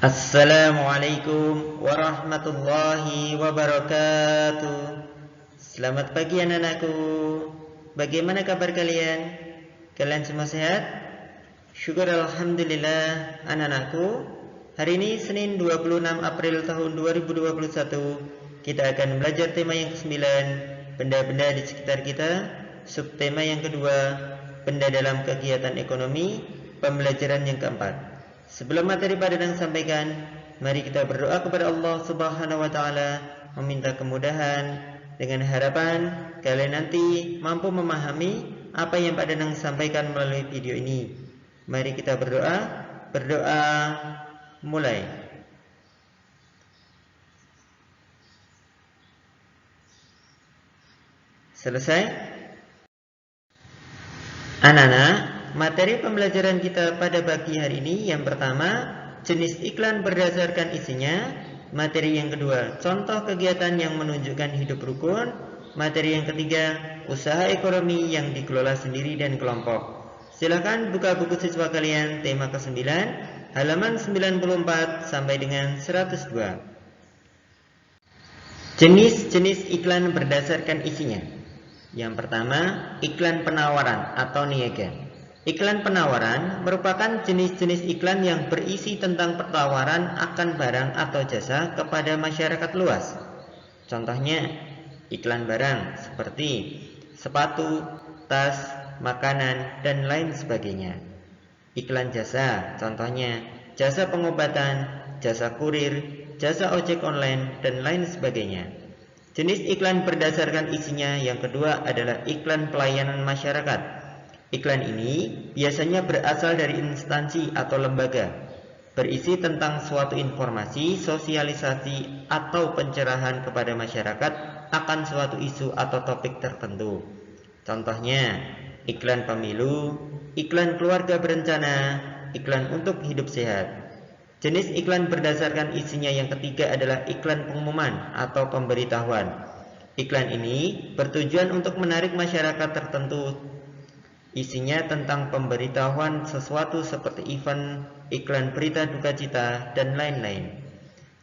Assalamualaikum warahmatullahi wabarakatuh. Selamat pagi anak-anakku. Bagaimana kabar kalian? Kalian semua sehat? Syukur alhamdulillah anak-anakku. Hari ini Senin 26 April tahun 2021. Kita akan belajar tema yang ke-9, benda-benda di sekitar kita. Subtema yang kedua, benda dalam kegiatan ekonomi. Pembelajaran yang keempat. Sebelum materi pada yang sampaikan, mari kita berdoa kepada Allah Subhanahu wa taala, meminta kemudahan dengan harapan kalian nanti mampu memahami apa yang Pak Danang sampaikan melalui video ini. Mari kita berdoa. Berdoa mulai. Selesai? Anak-anak, materi pembelajaran kita pada pagi hari ini yang pertama, jenis iklan berdasarkan isinya. Materi yang kedua, contoh kegiatan yang menunjukkan hidup rukun. Materi yang ketiga, usaha ekonomi yang dikelola sendiri dan kelompok. Silakan buka buku siswa kalian, tema ke-9, halaman 94 sampai dengan 102. Jenis-jenis iklan berdasarkan isinya. Yang pertama, iklan penawaran atau niaga. Iklan penawaran merupakan jenis-jenis iklan yang berisi tentang penawaran akan barang atau jasa kepada masyarakat luas. Contohnya, iklan barang seperti sepatu, tas, makanan, dan lain sebagainya. Iklan jasa, contohnya jasa pengobatan, jasa kurir, jasa ojek online, dan lain sebagainya. Jenis iklan berdasarkan isinya yang kedua adalah iklan pelayanan masyarakat. Iklan ini biasanya berasal dari instansi atau lembaga, berisi tentang suatu informasi, sosialisasi, atau pencerahan kepada masyarakat akan suatu isu atau topik tertentu. Contohnya, iklan pemilu, iklan keluarga berencana, iklan untuk hidup sehat. Jenis iklan berdasarkan isinya yang ketiga adalah iklan pengumuman atau pemberitahuan. Iklan ini bertujuan untuk menarik masyarakat tertentu. Isinya tentang pemberitahuan sesuatu seperti event, iklan berita duka cita, dan lain-lain.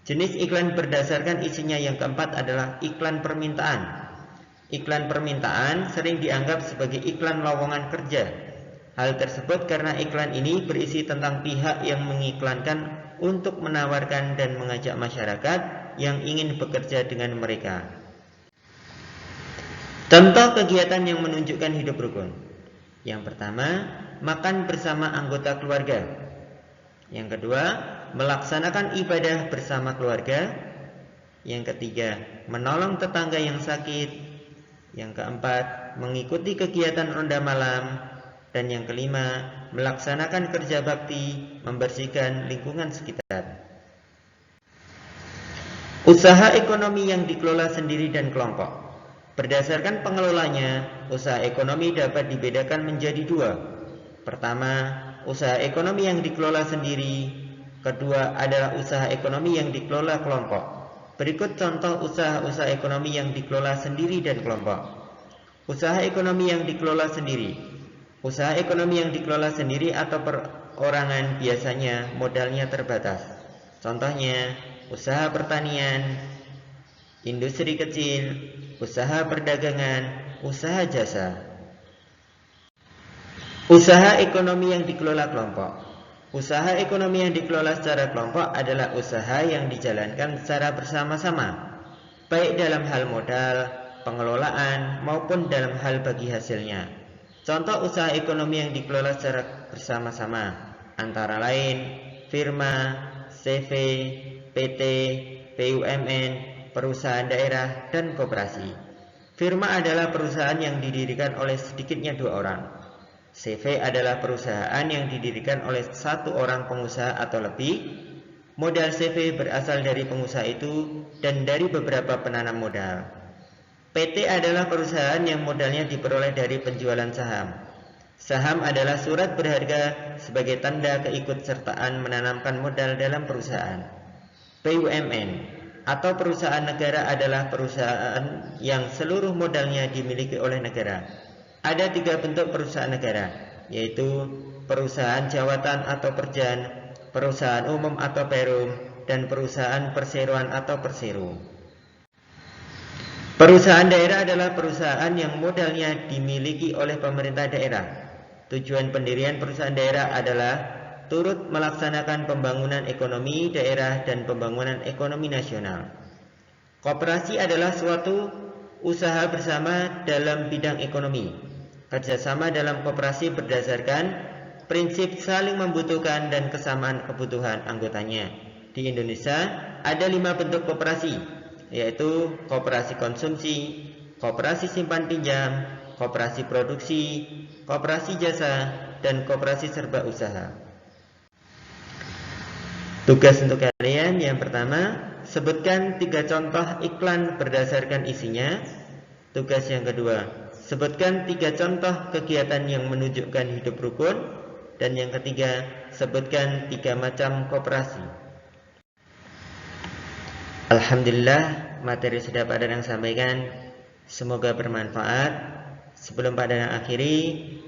Jenis iklan berdasarkan isinya yang keempat adalah iklan permintaan. Iklan permintaan sering dianggap sebagai iklan lowongan kerja. Hal tersebut karena iklan ini berisi tentang pihak yang mengiklankan untuk menawarkan dan mengajak masyarakat yang ingin bekerja dengan mereka. Contoh kegiatan yang menunjukkan hidup rukun. Yang pertama, makan bersama anggota keluarga. Yang kedua, melaksanakan ibadah bersama keluarga. Yang ketiga, menolong tetangga yang sakit. Yang keempat, mengikuti kegiatan ronda malam. Dan yang kelima, melaksanakan kerja bakti, membersihkan lingkungan sekitar. Usaha ekonomi yang dikelola sendiri dan kelompok. Berdasarkan pengelolanya, usaha ekonomi dapat dibedakan menjadi dua. Pertama, usaha ekonomi yang dikelola sendiri. Kedua adalah usaha ekonomi yang dikelola kelompok. Berikut contoh usaha-usaha ekonomi yang dikelola sendiri dan kelompok. Usaha ekonomi yang dikelola sendiri. Usaha ekonomi yang dikelola sendiri atau perorangan biasanya modalnya terbatas. Contohnya, usaha pertanian, industri kecil, usaha perdagangan, usaha jasa. Usaha ekonomi yang dikelola kelompok. Usaha ekonomi yang dikelola secara kelompok adalah usaha yang dijalankan secara bersama-sama, baik dalam hal modal, pengelolaan, maupun dalam hal bagi hasilnya. Contoh usaha ekonomi yang dikelola secara bersama-sama antara lain firma, CV, PT, BUMN, perusahaan daerah, dan koperasi. Firma adalah perusahaan yang didirikan oleh sedikitnya 2 orang. CV adalah perusahaan yang didirikan oleh 1 orang pengusaha atau lebih. Modal CV berasal dari pengusaha itu dan dari beberapa penanam modal. PT adalah perusahaan yang modalnya diperoleh dari penjualan saham. Saham adalah surat berharga sebagai tanda keikutsertaan menanamkan modal dalam perusahaan. BUMN atau perusahaan negara adalah perusahaan yang seluruh modalnya dimiliki oleh negara. Ada 3 bentuk perusahaan negara, yaitu perusahaan jawatan atau perjan, perusahaan umum atau perum, dan perusahaan perseroan atau persero. Perusahaan daerah adalah perusahaan yang modalnya dimiliki oleh pemerintah daerah. Tujuan pendirian perusahaan daerah adalah turut melaksanakan pembangunan ekonomi daerah dan pembangunan ekonomi nasional. Koperasi adalah suatu usaha bersama dalam bidang ekonomi. Kerjasama dalam koperasi berdasarkan prinsip saling membutuhkan dan kesamaan kebutuhan anggotanya. Di Indonesia ada 5 bentuk koperasi, yaitu koperasi konsumsi, koperasi simpan pinjam, koperasi produksi, koperasi jasa, dan koperasi serba usaha. Tugas untuk kalian yang pertama, sebutkan 3 contoh iklan berdasarkan isinya. Tugas yang kedua, sebutkan 3 contoh kegiatan yang menunjukkan hidup rukun. Dan yang ketiga, sebutkan 3 macam koperasi. Alhamdulillah, materi sudah Pak Danang sampaikan. Semoga bermanfaat. Sebelum Pak Danang akhiri,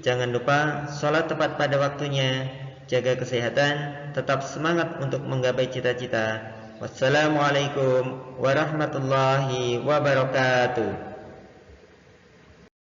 jangan lupa sholat tepat pada waktunya, jaga kesehatan, tetap semangat untuk menggapai cita-cita. Wassalamualaikum warahmatullahi wabarakatuh.